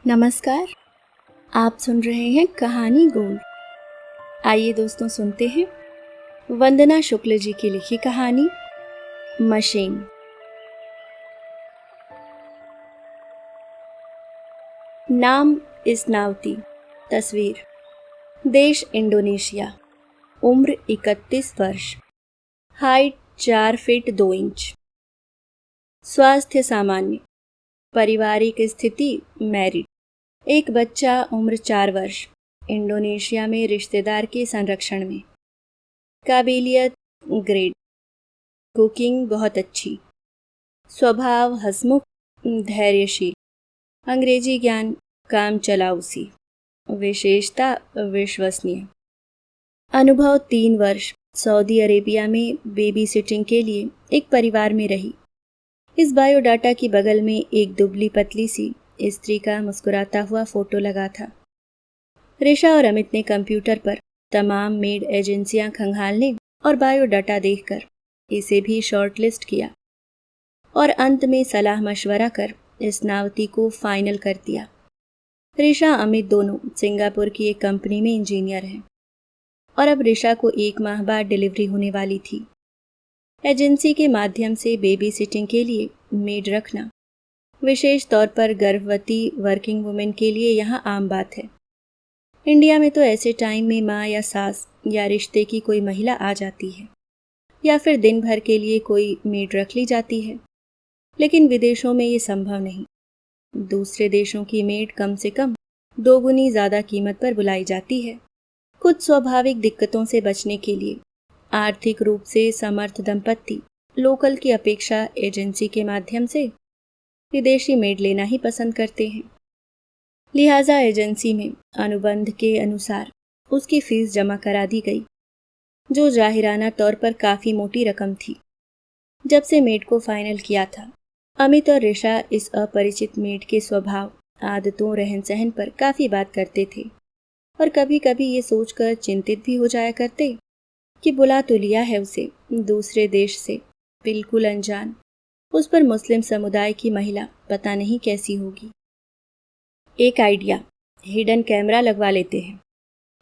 नमस्कार। आप सुन रहे हैं कहानी गोल्ड। आइए दोस्तों सुनते हैं वंदना शुक्ल जी की लिखी कहानी मशीन। नाम इस्नावती, तस्वीर देश इंडोनेशिया, उम्र 31 वर्ष, हाइट 4 फीट 2 इंच, स्वास्थ्य सामान्य, पारिवारिक स्थिति मैरिड, एक बच्चा उम्र 4 वर्ष, इंडोनेशिया में रिश्तेदार के संरक्षण में, काबिलियत ग्रेड, कुकिंग बहुत अच्छी, स्वभाव हंसमुख धैर्यशील, अंग्रेजी ज्ञान काम चलाऊसी, विशेषता विश्वसनीय, अनुभव 3 वर्ष, सऊदी अरेबिया में बेबी सिटिंग के लिए एक परिवार में रही। इस बायोडाटा की बगल में एक दुबली पतली सी स्त्री का मुस्कुराता हुआ फोटो लगा था। ऋषा और अमित ने कंप्यूटर पर तमाम मेड एजेंसियां खंगालने और बायोडाटा देखकर इसे भी शॉर्टलिस्ट किया और अंत में सलाह मशवरा कर इस्नावती को फाइनल कर दिया। ऋषा अमित दोनों सिंगापुर की एक कंपनी में इंजीनियर हैं और अब ऋषा को 1 माह बाद डिलीवरी होने वाली थी। एजेंसी के माध्यम से बेबी सिटिंग के लिए मेड रखना विशेष तौर पर गर्भवती वर्किंग वुमेन के लिए यहाँ आम बात है। इंडिया में तो ऐसे टाइम में माँ या सास या रिश्ते की कोई महिला आ जाती है या फिर दिन भर के लिए कोई मेड रख ली जाती है, लेकिन विदेशों में ये संभव नहीं। दूसरे देशों की मेड कम से कम 2 गुनी ज़्यादा कीमत पर बुलाई जाती है। कुछ स्वाभाविक दिक्कतों से बचने के लिए आर्थिक रूप से समर्थ दंपत्ति लोकल की अपेक्षा एजेंसी के माध्यम से विदेशी मेड लेना ही पसंद करते हैं। लिहाजा एजेंसी में अनुबंध के अनुसार उसकी फीस जमा करा दी गई, जो जाहिराना तौर पर काफ़ी मोटी रकम थी। जब से मेड को फाइनल किया था, अमित और ऋषा इस अपरिचित मेड के स्वभाव, आदतों, रहन सहन पर काफ़ी बात करते थे और कभी कभी ये सोचकर चिंतित भी हो जाया करते कि बुला तो लिया है उसे दूसरे देश से, बिल्कुल अनजान, उस पर मुस्लिम समुदाय की महिला पता नहीं कैसी होगी। एक आइडिया, हिडन कैमरा लगवा लेते हैं,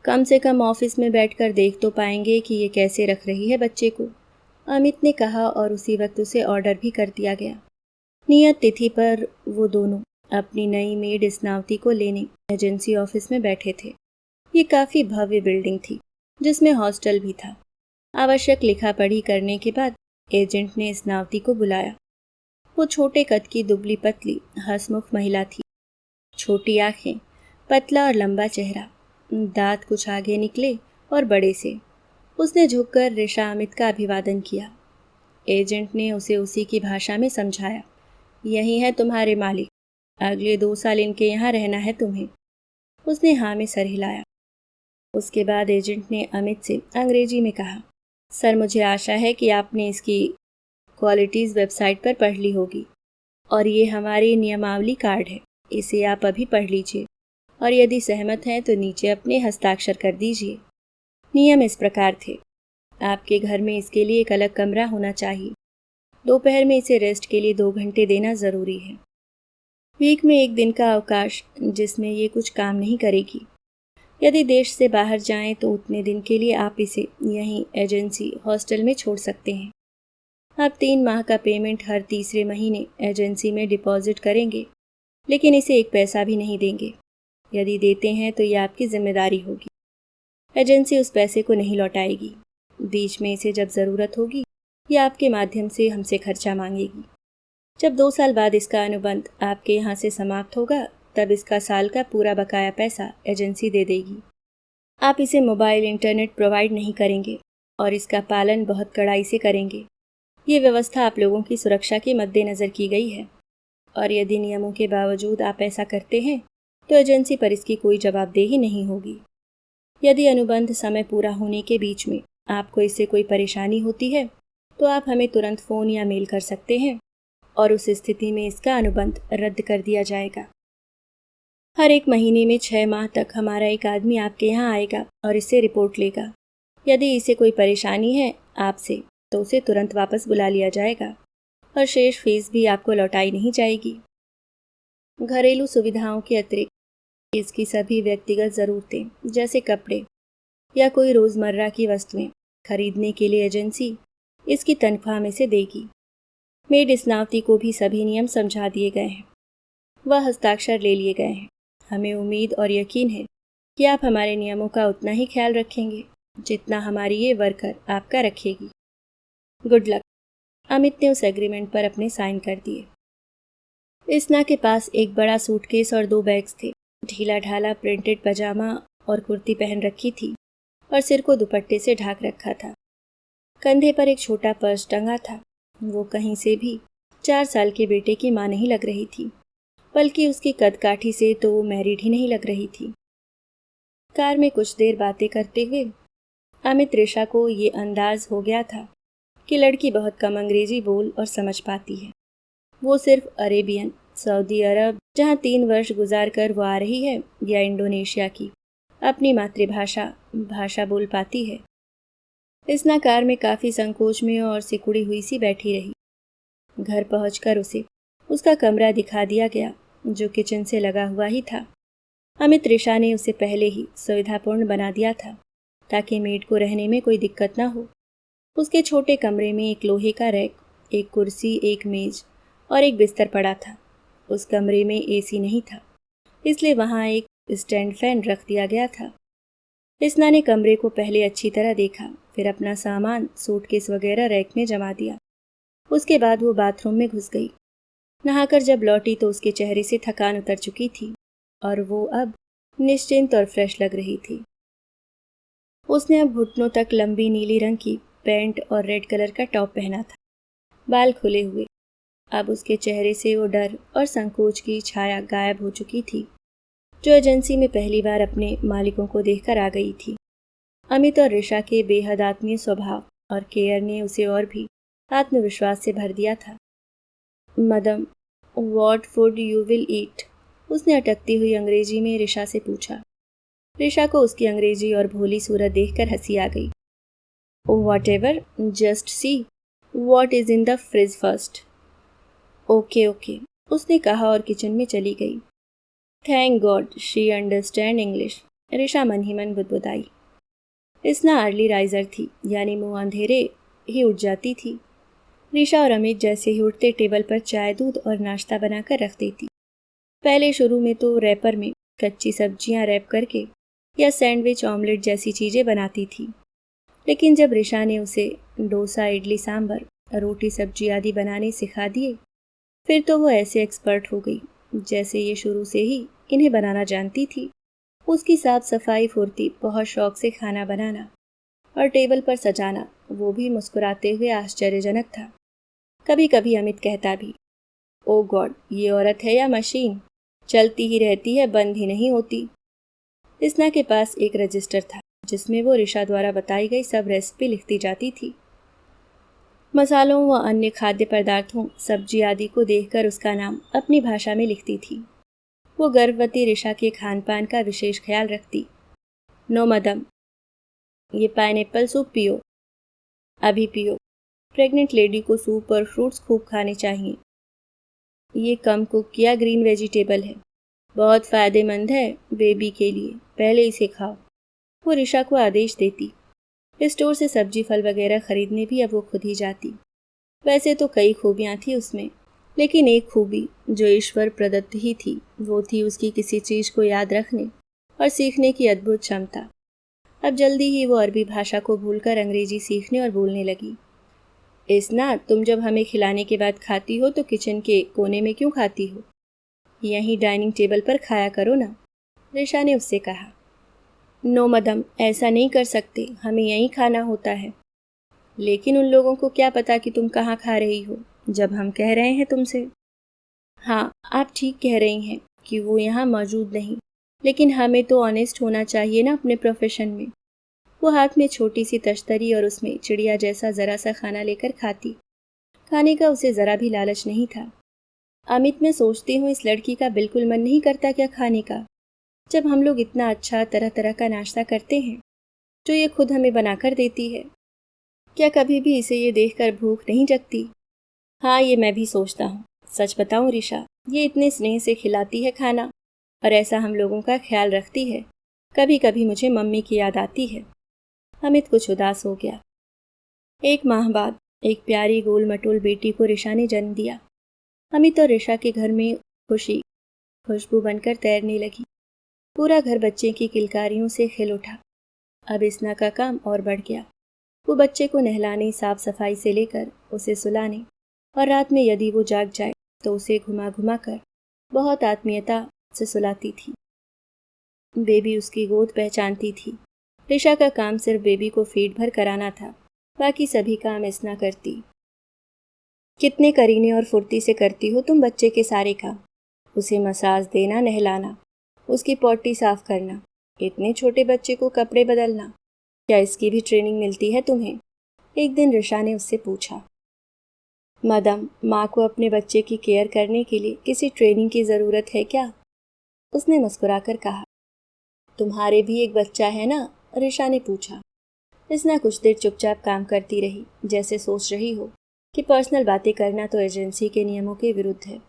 कम से कम ऑफिस में बैठकर देख तो पाएंगे कि ये कैसे रख रही है बच्चे को, अमित ने कहा और उसी वक्त उसे ऑर्डर भी कर दिया गया। नियत तिथि पर वो दोनों अपनी नई मेड इस्नावती को लेने एजेंसी ऑफिस में बैठे थे। ये काफ़ी भव्य बिल्डिंग थी जिसमें हॉस्टल भी था। आवश्यक लिखा पढ़ी करने के बाद एजेंट ने इस्नावती को बुलाया। वो छोटे कद की दुबली पतली हंसमुख महिला थी। छोटी आंखें, पतला और लंबा चेहरा, दांत कुछ आगे निकले और बड़े से। उसने झुककर ऋषा अमित का अभिवादन किया। एजेंट ने उसे उसी की भाषा में समझाया, यही है तुम्हारे मालिक, अगले 2 साल इनके यहाँ रहना है तुम्हें। उसने हाँ में सर हिलाया। उसके बाद एजेंट ने अमित से अंग्रेजी में कहा, सर मुझे आशा है कि आपने इसकी क्वालिटीज़ वेबसाइट पर पढ़ ली होगी और ये हमारी नियमावली कार्ड है, इसे आप अभी पढ़ लीजिए और यदि सहमत हैं तो नीचे अपने हस्ताक्षर कर दीजिए। नियम इस प्रकार थे, आपके घर में इसके लिए एक अलग कमरा होना चाहिए। दोपहर में इसे रेस्ट के लिए 2 घंटे देना ज़रूरी है। वीक में 1 दिन का अवकाश जिसमें ये कुछ काम नहीं करेगी। यदि देश से बाहर जाएं तो उतने दिन के लिए आप इसे यहीं एजेंसी हॉस्टल में छोड़ सकते हैं। आप 3 माह का पेमेंट हर तीसरे महीने एजेंसी में डिपॉजिट करेंगे, लेकिन इसे 1 पैसा भी नहीं देंगे। यदि देते हैं तो ये आपकी जिम्मेदारी होगी। एजेंसी उस पैसे को नहीं लौटाएगी। बीच में इसे जब ज़रूरत होगी ये आपके माध्यम से हमसे खर्चा मांगेगी। जब 2 साल बाद इसका अनुबंध आपके यहाँ से समाप्त होगा तब इसका साल का पूरा बकाया पैसा एजेंसी दे देगी। आप इसे मोबाइल इंटरनेट प्रोवाइड नहीं करेंगे और इसका पालन बहुत कड़ाई से करेंगे। ये व्यवस्था आप लोगों की सुरक्षा के मद्देनज़र की गई है और यदि नियमों के बावजूद आप ऐसा करते हैं तो एजेंसी पर इसकी कोई जवाबदेही नहीं होगी। यदि अनुबंध समय पूरा होने के बीच में आपको इससे कोई परेशानी होती है तो आप हमें तुरंत फ़ोन या मेल कर सकते हैं और उस स्थिति में इसका अनुबंध रद्द कर दिया जाएगा। हर 1 महीने में 6 माह तक हमारा एक आदमी आपके यहाँ आएगा और इससे रिपोर्ट लेगा। यदि इसे कोई परेशानी है आपसे तो उसे तुरंत वापस बुला लिया जाएगा और शेष फीस भी आपको लौटाई नहीं जाएगी। घरेलू सुविधाओं के अतिरिक्त इसकी सभी व्यक्तिगत ज़रूरतें जैसे कपड़े या कोई रोज़मर्रा की वस्तुएं खरीदने के लिए एजेंसी इसकी तनख्वाह में से देगी। मेड स्नावती को भी सभी नियम समझा दिए गए हैं, वह हस्ताक्षर ले लिए गए हैं। हमें उम्मीद और यकीन है कि आप हमारे नियमों का उतना ही ख्याल रखेंगे जितना हमारी ये वर्कर आपका रखेगी। Good luck. अमित ने उस एग्रीमेंट पर अपने साइन कर दिए। इस्ना के पास एक बड़ा सूटकेस और 2 बैग्स थे। ढीला ढाला प्रिंटेड पजामा और कुर्ती पहन रखी थी और सिर को दुपट्टे से ढक रखा था। कंधे पर एक छोटा पर्स टंगा था। वो कहीं से भी 4 साल के बेटे की मां नहीं लग रही थी, बल्कि उसकी कदकाठी से तो वो मैरिड ही नहीं लग रही थी। कार में कुछ देर बातें करते हुए अमित ऋषा को ये अंदाज हो गया था कि लड़की बहुत कम अंग्रेजी बोल और समझ पाती है। वो सिर्फ अरेबियन, सऊदी अरब जहाँ 3 वर्ष गुजार कर वो आ रही है, या इंडोनेशिया की अपनी मातृभाषा भाषा बोल पाती है। इस्ना कार में काफ़ी संकोच में और सिकुड़ी हुई सी बैठी रही। घर पहुंचकर उसे उसका कमरा दिखा दिया गया, जो किचन से लगा हुआ ही था। अमित ऋषा ने उसे पहले ही सुविधापूर्ण बना दिया था ताकि मेड को रहने में कोई दिक्कत ना हो। उसके छोटे कमरे में एक लोहे का रैक, एक कुर्सी, एक मेज और एक बिस्तर पड़ा था। उस कमरे में एसी नहीं था, इसलिए वहाँ एक स्टैंड फैन रख दिया गया था। इस्ना ने कमरे को पहले अच्छी तरह देखा, फिर अपना सामान सूटकेस वगैरह रैक में जमा दिया। उसके बाद वो बाथरूम में घुस गई। नहाकर जब लौटी तो उसके चेहरे से थकान उतर चुकी थी और वो अब निश्चिंत और फ्रेश लग रही थी। उसने अब घुटनों तक लंबी नीली रंग की पैंट और रेड कलर का टॉप पहना था, बाल खुले हुए। अब उसके चेहरे से वो डर और संकोच की छाया गायब हो चुकी थी, जो एजेंसी में पहली बार अपने मालिकों को देखकर आ गई थी। अमित और ऋषा के बेहद आत्मीय स्वभाव और केयर ने उसे और भी आत्मविश्वास से भर दिया था। Madam, what food you will eat? उसने अटकती हुई अंग्रेजी में ऋषा से पूछा। ऋषा को उसकी अंग्रेजी और भोली सूरत देखकर हंसी आ गई। Whatever, just see what is in the fridge first. Okay okay, उसने कहा और किचन में चली गई। Thank God she understand English, Risha मन ही मन बुदबुदाई। इस्ना अर्ली राइजर थी, यानी मुँह अंधेरे ही उठ जाती थी। ऋषा और अमित जैसे ही उठते टेबल पर चाय, दूध और नाश्ता बनाकर रख देती। पहले शुरू में तो रैपर में कच्ची सब्जियां रैप करके या सैंडविच, ऑमलेट जैसी चीज़ें बनाती थी, लेकिन जब ऋषा ने उसे डोसा, इडली, सांभर, रोटी, सब्जी आदि बनाने सिखा दिए, फिर तो वो ऐसे एक्सपर्ट हो गई जैसे ये शुरू से ही इन्हें बनाना जानती थी। उसकी साफ सफाई, फुर्ती, बहुत शौक से खाना बनाना और टेबल पर सजाना, वो भी मुस्कुराते हुए आश्चर्यजनक था। कभी कभी अमित कहता भी, ओ गॉड, ये औरत है या मशीन, चलती ही रहती है, बंद ही नहीं होती। इस्ना के पास एक रजिस्टर था जिसमें वो ऋषा द्वारा बताई गई सब रेसिपी लिखती जाती थी। मसालों व अन्य खाद्य पदार्थों, सब्जी आदि को देखकर उसका नाम अपनी भाषा में लिखती थी। वो गर्भवती ऋषा के खान पान का विशेष ख्याल रखती। नो मदम, ये पाइनएप्पल सूप पियो, अभी पियो। प्रेग्नेंट लेडी को सूप और फ्रूट्स खूब खाने चाहिए। ये कम कुक किया ग्रीन वेजिटेबल है, बहुत फ़ायदेमंद है बेबी के लिए, पहले इसे खाओ। वो ऋषा को आदेश देती। स्टोर से सब्जी, फल वगैरह खरीदने भी अब वो खुद ही जाती। वैसे तो कई खूबियाँ थी उसमें, लेकिन एक खूबी जो ईश्वर प्रदत्त ही थी, वो थी उसकी किसी चीज़ को याद रखने और सीखने की अद्भुत क्षमता। अब जल्दी ही वो अरबी भाषा को भूलकर अंग्रेजी सीखने और बोलने लगी। इस्ना, तुम जब हमें खिलाने के बाद खाती हो तो किचन के कोने में क्यों खाती हो? यहीं डाइनिंग टेबल पर खाया करो ना, ऋषा ने उससे कहा। नो मदम, ऐसा नहीं कर सकते, हमें यहीं खाना होता है। लेकिन उन लोगों को क्या पता कि तुम कहाँ खा रही हो, जब हम कह रहे हैं तुमसे। हाँ, आप ठीक कह रही हैं कि वो यहाँ मौजूद नहीं, लेकिन हमें तो ऑनेस्ट होना चाहिए ना अपने प्रोफेशन में। वो हाथ में छोटी सी तश्तरी और उसमें चिड़िया जैसा ज़रा सा खाना लेकर खाती। खाने का उसे ज़रा भी लालच नहीं था। अमित, मैं सोचती हूँ इस लड़की का बिल्कुल मन नहीं करता क्या खाने का, जब हम लोग इतना अच्छा तरह तरह का नाश्ता करते हैं जो ये खुद हमें बनाकर देती है। क्या कभी भी इसे ये देखकर भूख नहीं जगती? हाँ, ये मैं भी सोचता हूँ। सच बताऊँ ऋषा, ये इतने स्नेह से खिलाती है खाना, और ऐसा हम लोगों का ख्याल रखती है। कभी कभी मुझे मम्मी की याद आती है। अमित कुछ उदास हो गया। 1 माह बाद एक प्यारी गोल मटोल बेटी को ऋषा ने जन्म दिया। अमित और ऋषा के घर में खुशी खुशबू बनकर तैरने लगी। पूरा घर बच्चे की किलकारियों से खिल उठा। अब इसना का काम और बढ़ गया। वो बच्चे को नहलाने, साफ सफाई से लेकर उसे सुलाने और रात में यदि वो जाग जाए तो उसे घुमा घुमा कर बहुत आत्मीयता से सुलाती थी। बेबी उसकी गोद पहचानती थी। ऋषा का काम सिर्फ बेबी को फीड भर कराना था, बाकी सभी काम इसना करती। कितने करीने और फुर्ती से करती हो तुम बच्चे के सारे काम। उसे मसाज देना, नहलाना, उसकी पॉटी साफ करना, इतने छोटे बच्चे को कपड़े बदलना, क्या इसकी भी ट्रेनिंग मिलती है तुम्हें? एक दिन ऋषा ने उससे पूछा। मदम, माँ को अपने बच्चे की केयर करने के लिए किसी ट्रेनिंग की ज़रूरत है क्या? उसने मुस्कुराकर कहा। तुम्हारे भी एक बच्चा है ना? ऋषा ने पूछा। इसना कुछ देर चुपचाप काम करती रही, जैसे सोच रही हो कि पर्सनल बातें करना तो एजेंसी के नियमों के विरुद्ध है।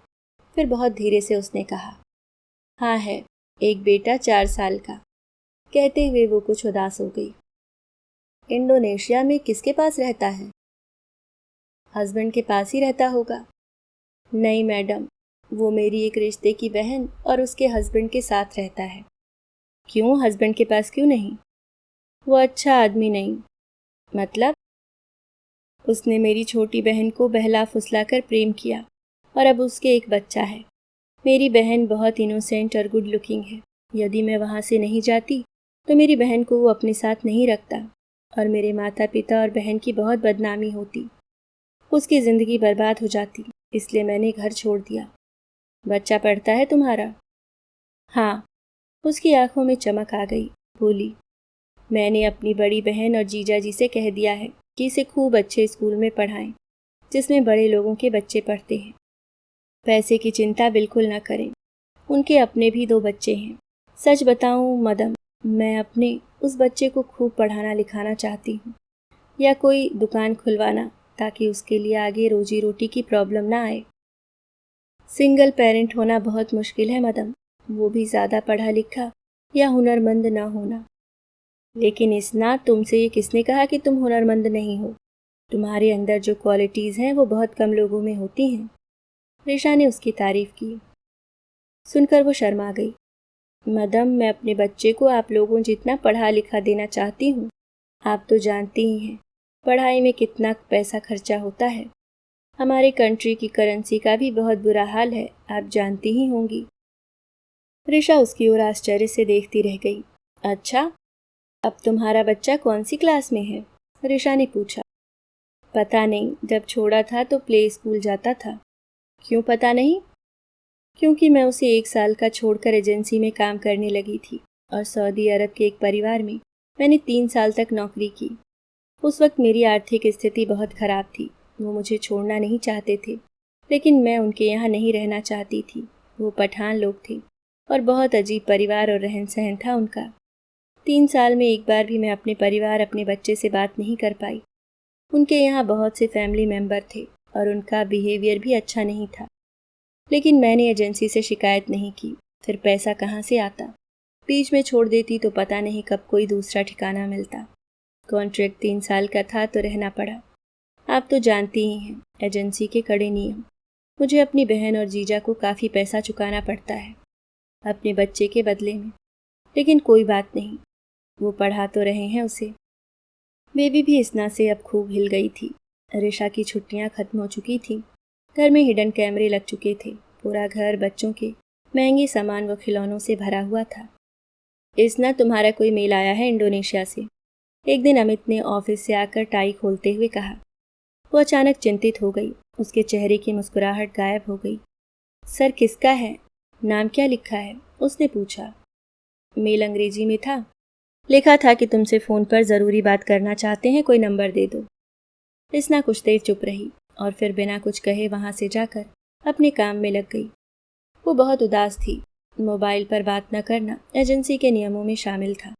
फिर बहुत धीरे से उसने कहा, हाँ है, एक बेटा 4 साल का। कहते हुए वो कुछ उदास हो गई। इंडोनेशिया में किसके पास रहता है? हस्बैंड के पास ही रहता होगा। नहीं मैडम, वो मेरी एक रिश्ते की बहन और उसके हस्बैंड के साथ रहता है। क्यों, हस्बैंड के पास क्यों नहीं? वो अच्छा आदमी नहीं। मतलब? उसने मेरी छोटी बहन को बहला फुसलाकर प्रेम किया और अब उसके एक बच्चा है। मेरी बहन बहुत इनोसेंट और गुड लुकिंग है। यदि मैं वहाँ से नहीं जाती तो मेरी बहन को वो अपने साथ नहीं रखता और मेरे माता पिता और बहन की बहुत बदनामी होती। उसकी ज़िंदगी बर्बाद हो जाती, इसलिए मैंने घर छोड़ दिया। बच्चा पढ़ता है तुम्हारा? हाँ। उसकी आंखों में चमक आ गई। बोली, मैंने अपनी बड़ी बहन और जीजा जी से कह दिया है कि इसे खूब अच्छे स्कूल में पढ़ाएं, जिसमें बड़े लोगों के बच्चे पढ़ते हैं। पैसे की चिंता बिल्कुल ना करें। उनके अपने भी 2 बच्चे हैं। सच बताऊं मदम, मैं अपने उस बच्चे को खूब पढ़ाना लिखाना चाहती हूँ, या कोई दुकान खुलवाना, ताकि उसके लिए आगे रोजी रोटी की प्रॉब्लम ना आए। सिंगल पेरेंट होना बहुत मुश्किल है मदम, वो भी ज़्यादा पढ़ा लिखा या हुनरमंद ना होना। लेकिन इसना, तुमसे ये किसने कहा कि तुम हुनरमंद नहीं हो? तुम्हारे अंदर जो क्वालिटीज़ हैं वो बहुत कम लोगों में होती हैं। ऋषा ने उसकी तारीफ की। सुनकर वो शर्मा गई। मदम, मैं अपने बच्चे को आप लोगों जितना पढ़ा लिखा देना चाहती हूँ। आप तो जानती ही हैं पढ़ाई में कितना पैसा खर्चा होता है। हमारे कंट्री की करेंसी का भी बहुत बुरा हाल है, आप जानती ही होंगी। ऋषा उसकी ओर आश्चर्य से देखती रह गई। अच्छा, अब तुम्हारा बच्चा कौन सी क्लास में है? ऋषा ने पूछा। पता नहीं, जब छोड़ा था तो प्ले स्कूल जाता था। क्यों पता नहीं? क्योंकि मैं उसे 1 साल का छोड़कर एजेंसी में काम करने लगी थी और सऊदी अरब के एक परिवार में मैंने 3 साल तक नौकरी की। उस वक्त मेरी आर्थिक स्थिति बहुत खराब थी। वो मुझे छोड़ना नहीं चाहते थे, लेकिन मैं उनके यहाँ नहीं रहना चाहती थी। वो पठान लोग थे और बहुत अजीब परिवार और रहन सहन था उनका। 3 साल में एक बार भी मैं अपने परिवार, अपने बच्चे से बात नहीं कर पाई। उनके यहाँ बहुत से फैमिली मेंबर थे और उनका बिहेवियर भी अच्छा नहीं था। लेकिन मैंने एजेंसी से शिकायत नहीं की। फिर पैसा कहाँ से आता? बीच में छोड़ देती तो पता नहीं कब कोई दूसरा ठिकाना मिलता। कॉन्ट्रैक्ट 3 साल का था तो रहना पड़ा। आप तो जानती ही हैं एजेंसी के कड़े नियम। मुझे अपनी बहन और जीजा को काफ़ी पैसा चुकाना पड़ता है अपने बच्चे के बदले में। लेकिन कोई बात नहीं, वो पढ़ा तो रहे हैं उसे। बेबी भी इसना से अब खूब हिल गई थी। ऋषा की छुट्टियां खत्म हो चुकी थीं। घर में हिडन कैमरे लग चुके थे। पूरा घर बच्चों के महंगे सामान व खिलौनों से भरा हुआ था। इसना, तुम्हारा कोई मेल आया है इंडोनेशिया से? एक दिन अमित ने ऑफिस से आकर टाई खोलते हुए कहा। वो अचानक चिंतित हो गई। उसके चेहरे की मुस्कुराहट गायब हो गई। सर, किसका है? नाम क्या लिखा है? उसने पूछा। मेल अंग्रेजी में था। लिखा था कि तुमसे फ़ोन पर ज़रूरी बात करना चाहते हैं, कोई नंबर दे दो। इसना कुछ देर चुप रही और फिर बिना कुछ कहे वहाँ से जाकर अपने काम में लग गई। वो बहुत उदास थी। मोबाइल पर बात न करना एजेंसी के नियमों में शामिल था।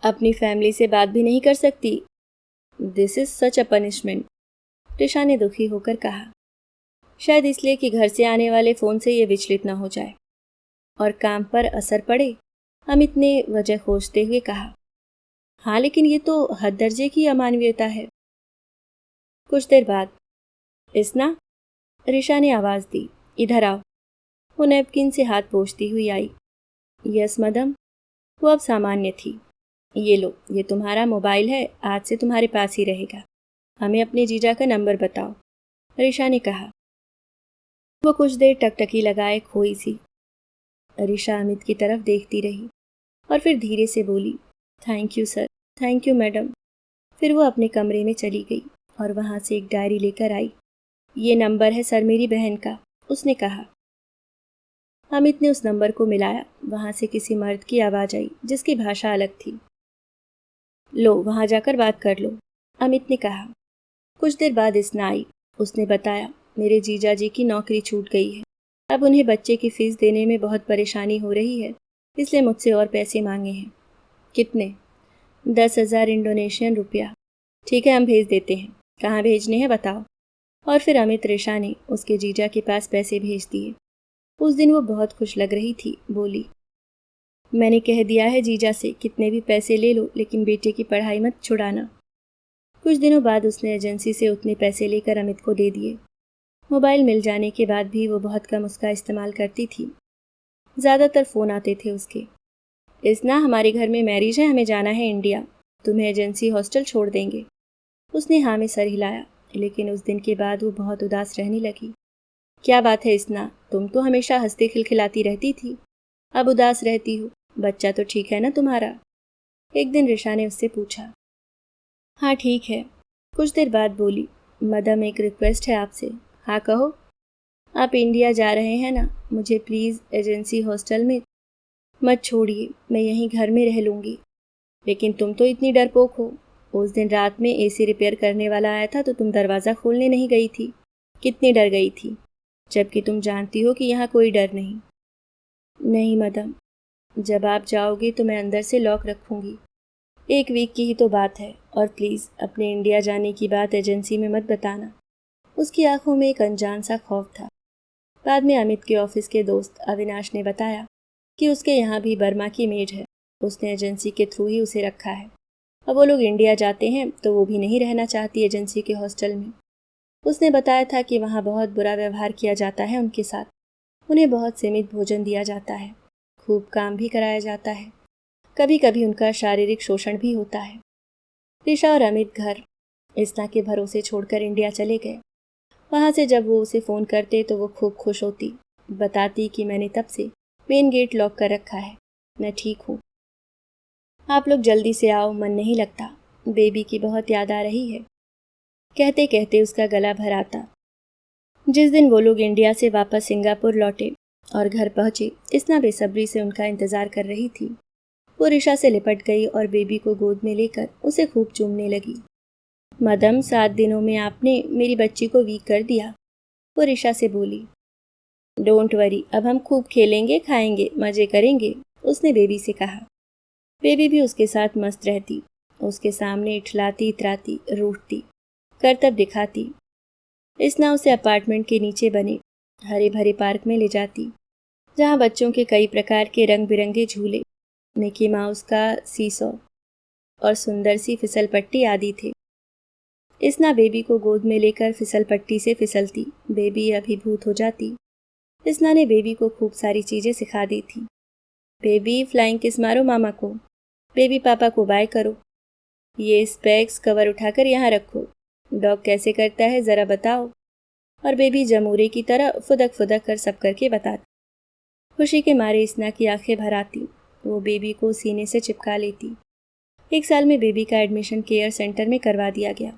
अपनी फैमिली से बात भी नहीं कर सकती? This is such a punishment, Risha ने दुखी होकर कहा। शायद इसलिए कि घर से आने वाले फ़ोन से ये विचलित न हो जाए। और काम पर असर पड़े, अमित ने वजह खोजते हुए कहा। हाँ, लेकिन ये तो हद दर्जे की अमानवीयता है। कुछ देर बाद, इसना, ऋषा ने आवाज़ दी, इधर आओ। वो नैपकिन से हाथ पोंछती हुई आई। यस मदम। वो अब सामान्य थी। ये लो, ये तुम्हारा मोबाइल है, आज से तुम्हारे पास ही रहेगा। हमें अपने जीजा का नंबर बताओ, ऋषा ने कहा। वो कुछ देर टकटकी लगाए खोई सी। ऋषा अमित की तरफ देखती रही और फिर धीरे से बोली, thank you sir, thank you madam. फिर वो अपने कमरे में चली गई और वहाँ से एक डायरी लेकर आई। ये नंबर है सर मेरी बहन का, उसने कहा। अमित ने उस नंबर को मिलाया। वहाँ से किसी मर्द की आवाज़ आई जिसकी भाषा अलग थी। लो, वहाँ जाकर बात कर लो, अमित ने कहा। कुछ देर बाद इसना आई। उसने बताया, मेरे जीजा जी की नौकरी छूट गई है। अब उन्हें बच्चे की फीस देने में बहुत परेशानी हो रही है, इसलिए मुझसे और पैसे मांगे हैं। कितने? 10,000 इंडोनेशियन रुपया। ठीक है, हम भेज देते हैं। कहाँ भेजने हैं बताओ। और फिर अमित ऋषा ने उसके जीजा के पास पैसे भेज दिए। उस दिन वो बहुत खुश लग रही थी। बोली, मैंने कह दिया है जीजा से, कितने भी पैसे ले लो, लेकिन बेटे की पढ़ाई मत छुड़ाना। कुछ दिनों बाद उसने एजेंसी से उतने पैसे लेकर अमित को दे दिए। मोबाइल मिल जाने के बाद भी वो बहुत कम उसका इस्तेमाल करती थी। ज़्यादातर फ़ोन आते थे उसके। इसना, हमारे घर में मैरिज है, हमें जाना है इंडिया, तुम्हें एजेंसी हॉस्टल छोड़ देंगे। उसने हाँ में सर हिलाया, लेकिन उस दिन के बाद वो बहुत उदास रहने लगी। क्या बात है इसना, तुम तो हमेशा हंसते खिलखिलाती रहती थी, अब उदास रहती हो। बच्चा तो ठीक है ना तुम्हारा? एक दिन ऋषा ने उससे पूछा। हाँ ठीक है। कुछ देर बाद बोली, मदम एक रिक्वेस्ट है आपसे। हाँ कहो। आप इंडिया जा रहे हैं ना, मुझे प्लीज़ एजेंसी हॉस्टल में मत छोड़िए, मैं यहीं घर में रह लूँगी। लेकिन तुम तो इतनी डरपोक हो। उस दिन रात में एसी रिपेयर करने वाला आया था तो तुम दरवाज़ा खोलने नहीं गई थी। कितनी डर गई थी, जबकि तुम जानती हो कि यहाँ कोई डर नहीं। नहीं मदम, जब आप जाओगी तो मैं अंदर से लॉक रखूँगी। 1 वीक की ही तो बात है, और प्लीज़ अपने इंडिया जाने की बात एजेंसी में मत बताना। उसकी आंखों में एक अनजान सा खौफ था। बाद में अमित के ऑफिस के दोस्त अविनाश ने बताया कि उसके यहाँ भी बर्मा की मेड है। उसने एजेंसी के थ्रू ही उसे रखा है। अब वो लोग इंडिया जाते हैं तो वो भी नहीं रहना चाहती एजेंसी के हॉस्टल में। उसने बताया था कि वहाँ बहुत बुरा व्यवहार किया जाता है उनके साथ। उन्हें बहुत सीमित भोजन दिया जाता है, खूब काम भी कराया जाता है, कभी कभी उनका शारीरिक शोषण भी होता है। ऋषा और अमित घर इसना के भरोसे छोड़कर इंडिया चले गए। वहाँ से जब वो उसे फ़ोन करते तो वो खूब खुश होती, बताती कि मैंने तब से मेन गेट लॉक कर रखा है, मैं ठीक हूँ। आप लोग जल्दी से आओ, मन नहीं लगता, बेबी की बहुत याद आ रही है। कहते कहते उसका गला भर आता। जिस दिन वो लोग इंडिया से वापस सिंगापुर लौटे और घर पहुँचे, इसना बेसब्री से उनका इंतज़ार कर रही थी। वो ऋषा से लिपट गई और बेबी को गोद में लेकर उसे खूब चूमने लगी। मदम, 7 दिनों में आपने मेरी बच्ची को वीक कर दिया, वो ऋषा से बोली। डोंट वरी, अब हम खूब खेलेंगे, खाएंगे, मज़े करेंगे, उसने बेबी से कहा। बेबी भी उसके साथ मस्त रहती, उसके सामने इठलाती इतराती, रूठती, करतब दिखाती। इसना उसे अपार्टमेंट के नीचे बने हरे भरे पार्क में ले जाती, जहाँ बच्चों के कई प्रकार के रंग बिरंगे झूले, मिकी माउस का सीसॉ और सुंदर सी फिसल पट्टी आदि थे। इसना बेबी को गोद में लेकर फिसल पट्टी से फिसलती, बेबी अभिभूत हो जाती। इसना ने बेबी को खूब सारी चीज़ें सिखा दी थी। बेबी, फ्लाइंग किस मारो मामा को, बेबी पापा को बाय करो, ये स्पेक्स कवर उठाकर यहाँ रखो, डॉग कैसे करता है ज़रा बताओ। और बेबी जमूरे की तरह फुदक फुदक कर सब करके बताती। खुशी के मारे इसना की आंखें भर आती। वो बेबी को सीने से चिपका लेती। 1 साल में बेबी का एडमिशन केयर सेंटर में करवा दिया गया,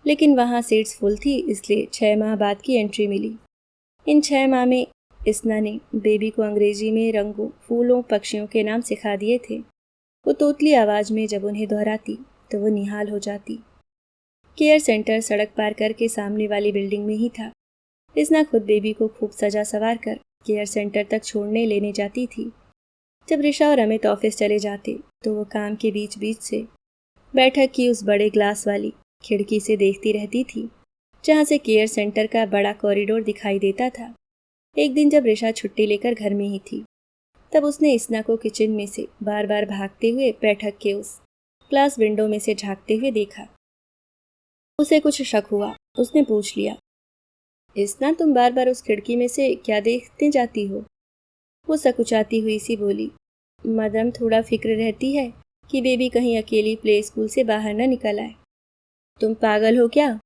लेकिन वहाँ सीट्स फुल थी, इसलिए 6 माह बाद की एंट्री मिली। इन 6 माह में इसना ने बेबी को अंग्रेजी में रंगों, फूलों, पक्षियों के नाम सिखा दिए थे। वो तोतली आवाज़ में जब उन्हें दोहराती तो वो निहाल हो जाती। केयर सेंटर सड़क पार करके सामने वाली बिल्डिंग में ही था। इसना खुद बेबी को खूब सजा सवार कर केयर सेंटर तक छोड़ने लेने जाती थी। जब ऋषा और अमित ऑफिस चले जाते तो वो काम के बीच बीच से बैठक की उस बड़े ग्लास वाली खिड़की से देखती रहती थी, जहाँ से केयर सेंटर का बड़ा कॉरिडोर दिखाई देता था। एक दिन जब ऋषा छुट्टी लेकर घर में ही थी, तब उसने इसना को किचन में से बार बार भागते हुए बैठक के उस क्लास विंडो में से झांकते हुए देखा। उसे कुछ शक हुआ। उसने पूछ लिया, इसना तुम बार बार उस खिड़की में से क्या देखते जाती हो? वो सकुचाती हुई सी बोली, मदम थोड़ा फिक्र रहती है कि बेबी कहीं अकेली प्ले स्कूल से बाहर न निकल आए। तुम पागल हो क्या?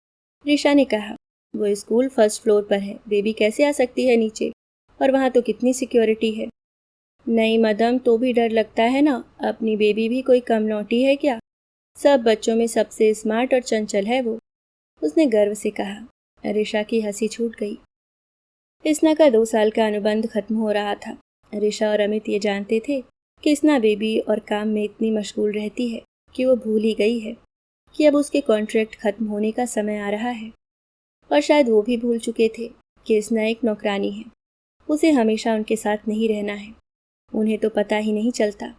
रिशा ने कहा, वो स्कूल फर्स्ट फ्लोर पर है, बेबी कैसे आ सकती है नीचे? और वहाँ तो कितनी सिक्योरिटी है। नहीं मदम, तो भी डर लगता है ना, अपनी बेबी भी कोई कम नौटी है क्या? सब बच्चों में सबसे स्मार्ट और चंचल है वो, उसने गर्व से कहा। रिशा की हंसी छूट गई। इसना का 2 साल का अनुबंध खत्म हो रहा था। रिशा और अमित ये जानते थे कि इसना बेबी और काम में इतनी मशगूल रहती है कि वो भूल ही गई है कि अब उसके कॉन्ट्रैक्ट खत्म होने का समय आ रहा है। और शायद वो भी भूल चुके थे कि इसना एक नौकरानी है, उसे हमेशा उनके साथ नहीं रहना है। उन्हें तो पता ही नहीं चलता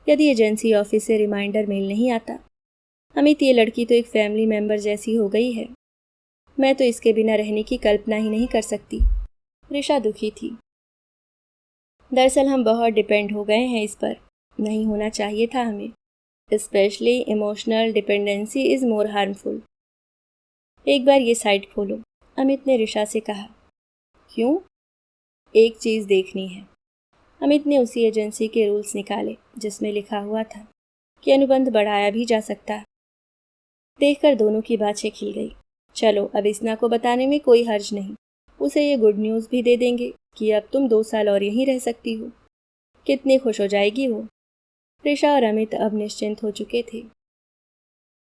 यदि एजेंसी ऑफिस से रिमाइंडर मेल नहीं आता। अमित, ये लड़की तो एक फैमिली मेंबर जैसी हो गई है, मैं तो इसके बिना रहने की कल्पना ही नहीं कर सकती। रिशा दुखी थी। दरअसल हम बहुत डिपेंड हो गए हैं इस पर, नहीं होना चाहिए था हमें। Specially emotional dependency is more harmful. एक बार ये साइट खोलो, अमित ने रिशा से कहा। क्यों? एक चीज़ देखनी है। अमित ने उसी एजेंसी के रूल्स निकाले जिसमें लिखा हुआ था कि अनुबंध बढ़ाया भी जा सकता है। देखकर दोनों की बातें खिल गई। चलो, अब इसना को बताने में कोई हर्ज नहीं। उसे ये गुड न्यूज़ भी दे देंगे कि अब तुम 2 साल और यहीं रह सकती हो। कितनी खुश हो जाएगी वो। रिशा और अमित अब निश्चिंत हो चुके थे।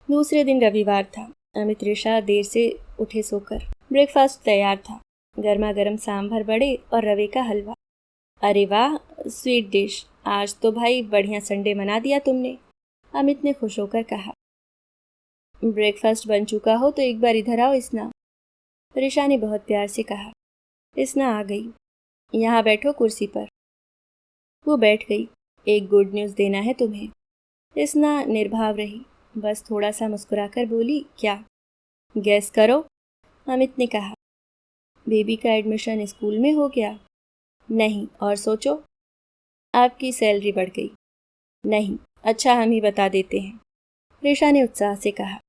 दूसरे दिन रविवार था। अमित रिशा देर से उठे सोकर। ब्रेकफास्ट तैयार था, गर्मा गर्म सांभर बड़े और रवे का हलवा। अरे वाह, स्वीट डिश, आज तो भाई बढ़िया संडे मना दिया तुमने, अमित ने खुश होकर कहा। ब्रेकफास्ट बन चुका हो तो एक बार इधर आओ इसना, रिशा ने बहुत प्यार से कहा। इसना आ गई। यहाँ बैठो कुर्सी पर। वो बैठ गई। एक गुड न्यूज़ देना है तुम्हें। इसना निर्भाव रही, बस थोड़ा सा मुस्कुराकर बोली, क्या? गैस करो, अमित ने कहा। बेबी का एडमिशन स्कूल में हो गया? नहीं, और सोचो। आपकी सैलरी बढ़ गई? नहीं। अच्छा, हम ही बता देते हैं, रिशा ने उत्साह से कहा।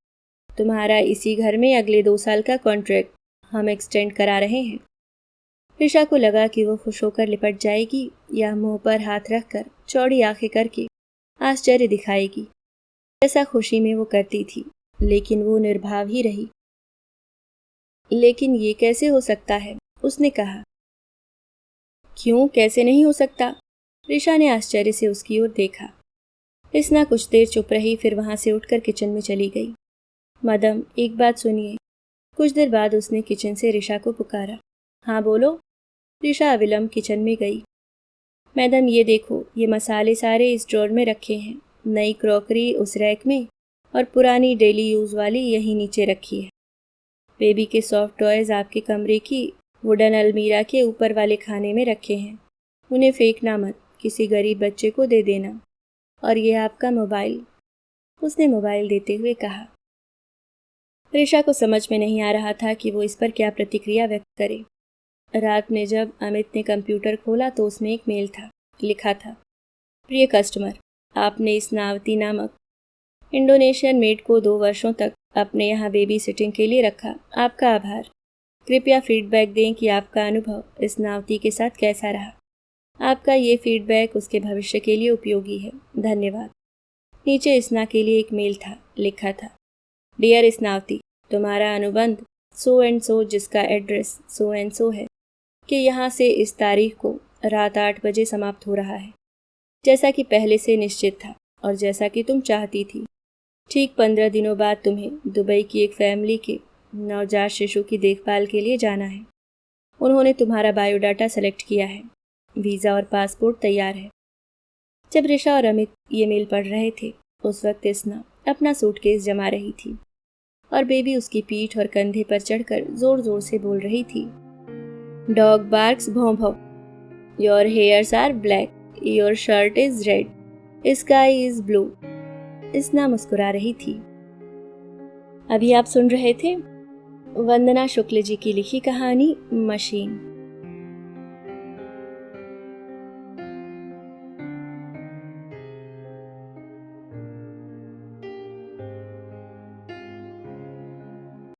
तुम्हारा इसी घर में अगले 2 साल का कॉन्ट्रैक्ट हम एक्सटेंड करा रहे हैं। रिशा को लगा कि वो खुश होकर लिपट जाएगी या मुंह पर हाथ रखकर चौड़ी आंखें करके आश्चर्य दिखाएगी। ऐसा खुशी में वो करती थी, लेकिन वो निर्भाव ही रही। लेकिन ये कैसे हो सकता है? उसने कहा। क्यों कैसे नहीं हो सकता? रिशा ने आश्चर्य से उसकी ओर देखा। इसना कुछ देर चुप रही, फिर वहां से उठकर किचन में चली गई। मदम, एक बात सुनिए। कुछ देर बाद उसने किचन से रिशा को पुकारा। हाँ बोलो। रिशा अविलंब किचन में गई। मैडम, ये देखो, ये मसाले सारे इस ड्रॉर में रखे हैं, नई क्रॉकरी उस रैक में और पुरानी डेली यूज़ वाली यहीं नीचे रखी है। बेबी के सॉफ्ट टॉयज़ आपके कमरे की वुडन अलमीरा के ऊपर वाले खाने में रखे हैं। उन्हें फेंकना मत, किसी गरीब बच्चे को दे देना। और ये आपका मोबाइल, उसने मोबाइल देते हुए कहा। रिशा को समझ में नहीं आ रहा था कि वो इस पर क्या प्रतिक्रिया व्यक्त करे। रात में जब अमित ने कंप्यूटर खोला तो उसमें एक मेल था। लिखा था, प्रिय कस्टमर, आपने इस नावती नामक इंडोनेशियन मेड को 2 वर्षों तक अपने यहाँ बेबी सिटिंग के लिए रखा। आपका आभार। कृपया फीडबैक दें कि आपका अनुभव इस नावती के साथ कैसा रहा। आपका ये फीडबैक उसके भविष्य के लिए उपयोगी है। धन्यवाद। नीचे इसना के लिए एक मेल था। लिखा था, डियर इसनावती, तुम्हारा अनुबंध सो एंड सो, जिसका एड्रेस सो एंड सो है, कि यहाँ से इस तारीख को रात 8 बजे समाप्त हो रहा है, जैसा कि पहले से निश्चित था और जैसा कि तुम चाहती थी। ठीक 15 दिनों बाद तुम्हें दुबई की एक फैमिली के नवजात शिशु की देखभाल के लिए जाना है। उन्होंने तुम्हारा बायोडाटा सेलेक्ट किया है। वीज़ा और पासपोर्ट तैयार है। जब रिशा और अमित ये मेल पढ़ रहे थे, उस वक्त इसना अपना सूटकेस जमा रही थी और बेबी उसकी पीठ और कंधे पर चढ़कर जोर जोर से बोल रही थी, डॉग बार्क्स भौं भौं, your hairs are black, your shirt is red, sky is blue. इसना मुस्कुरा रही थी। अभी आप सुन रहे थे वंदना शुक्ल जी की लिखी कहानी मशीन।